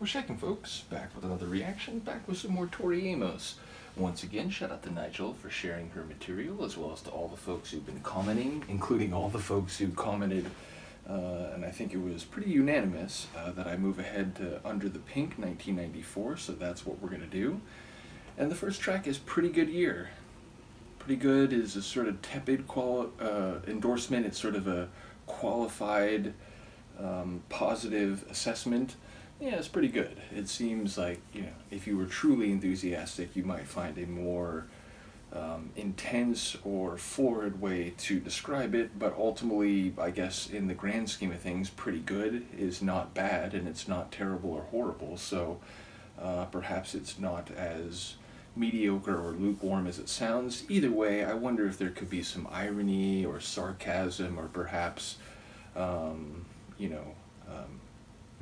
We're shaking, folks. Back with another reaction, back with some more Tori Amos. Once again, shout out to Nigel for sharing her material, as well as to all the folks who've been commenting, including all the folks who commented, and I think it was pretty unanimous, that I move ahead to Under the Pink 1994, so that's what we're going to do. And the first track is Pretty Good Year. Pretty good is a sort of tepid endorsement. It's sort of a qualified, positive assessment. Yeah, it's pretty good. It seems like, if you were truly enthusiastic, you might find a more intense or florid way to describe it, but ultimately, I guess, in the grand scheme of things, pretty good is not bad, and it's not terrible or horrible, so perhaps it's not as mediocre or lukewarm as it sounds. Either way, I wonder if there could be some irony or sarcasm or perhaps,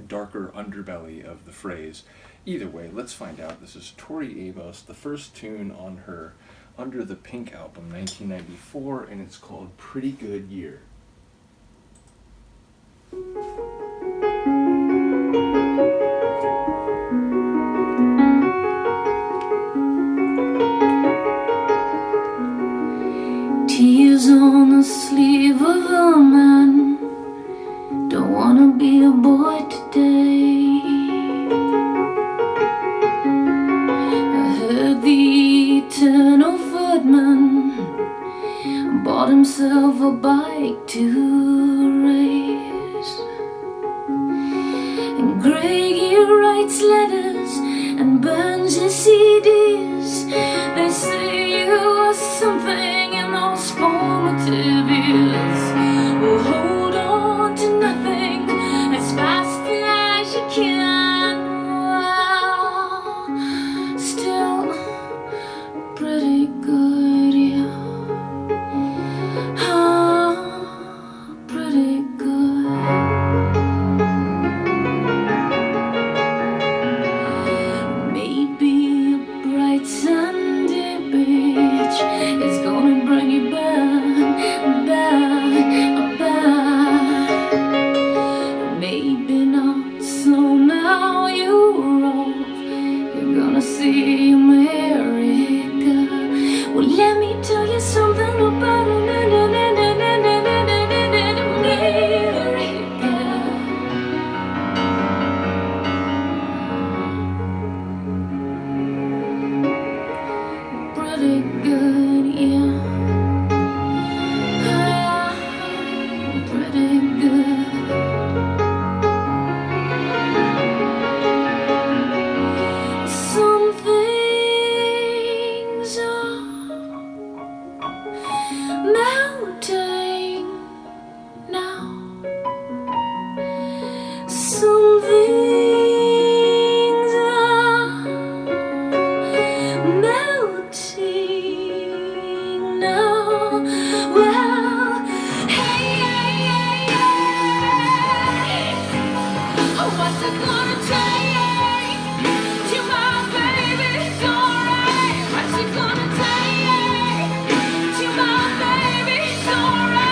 darker underbelly of the phrase. Either way, let's find out. This is Tori Amos, the first tune on her Under the Pink album, 1994, and it's called Pretty Good Year. Tears on the sleeve of a man. Don't wanna be a boy today. I heard the eternal footman bought himself a bike to race. And Greggy writes letters and burns his CDs. They say you are something in those formative years. Well, hold on to nothing as fast as you can. Well, still pretty good, yeah. Pretty good. Maybe a bright Sunday beach is gonna bring you back, back. Maybe not, so now you're off. You're gonna see America. Well, let me tell you something about America. Pretty good, yeah. Pretty good. Some things are melting now. Some things are melting now. Well, hey, what's it gonna take till my baby's alright? What's it gonna take till my baby's alright?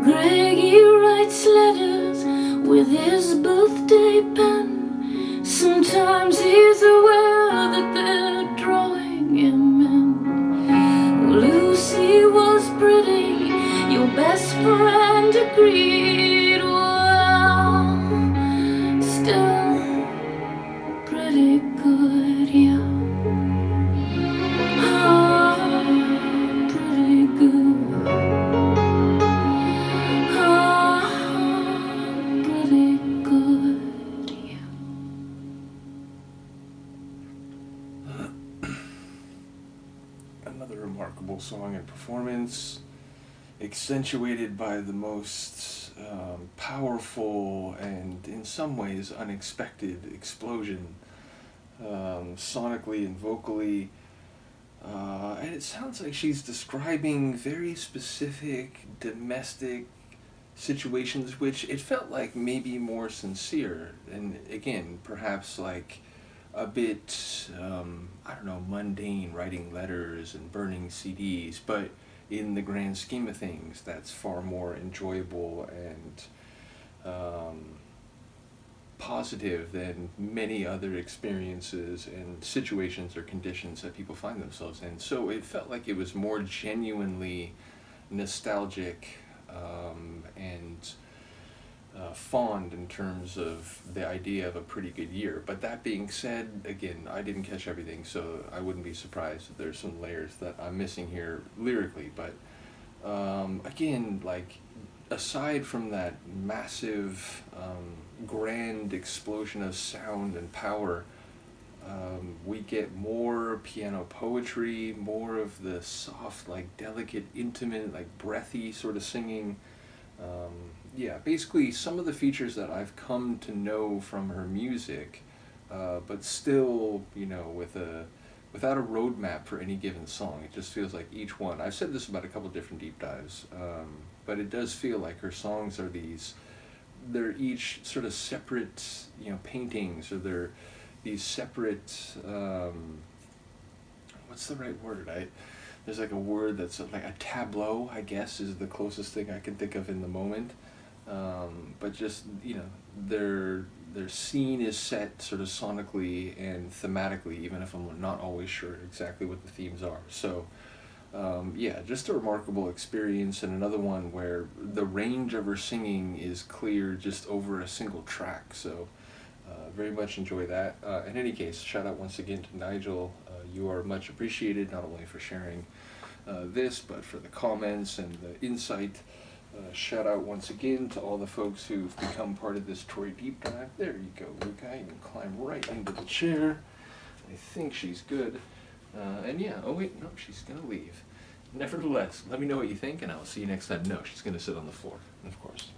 Greggy writes letters with his birthday pen. Sometimes he's aware that they're drawing him in. Lucy was pretty, your best friend agreed. Well, still pretty good, yeah. Pretty good. Pretty good, yeah. Another remarkable song and performance, accentuated by the most powerful and in some ways unexpected explosion, sonically and vocally. And it sounds like she's describing very specific domestic situations, which it felt like maybe more sincere, and again, perhaps like a bit, I don't know, mundane, writing letters and burning CDs, but in the grand scheme of things, that's far more enjoyable and positive than many other experiences and situations or conditions that people find themselves in. So it felt like it was more genuinely nostalgic and fond in terms of the idea of a pretty good year. But that being said, again, I didn't catch everything, so I wouldn't be surprised if there's some layers that I'm missing here lyrically. But again, like, aside from that massive, grand explosion of sound and power, we get more piano poetry, more of the soft, like, delicate, intimate, like, breathy sort of singing. Yeah, basically some of the features that I've come to know from her music, but still, you know, without a roadmap for any given song. It just feels like each one. I've said this about a couple different deep dives, but it does feel like her songs are they're each sort of separate, you know, paintings, or they're these separate, what's the right word? There's like a word that's like a tableau, I guess, is the closest thing I can think of in the moment. But just, you know, their scene is set sort of sonically and thematically, even if I'm not always sure exactly what the themes are. So, yeah, just a remarkable experience, and another one where the range of her singing is clear just over a single track. So, very much enjoy that. In any case, shout out once again to Nigel. You are much appreciated, not only for sharing this, but for the comments and the insight. Shout out once again to all the folks who've become part of this Tori deep dive. There you go, Luca. You can climb right into the chair. I think she's good. And yeah, oh wait, no, she's gonna leave. Nevertheless, let me know what you think, and I'll see you next time. No, she's gonna sit on the floor, of course.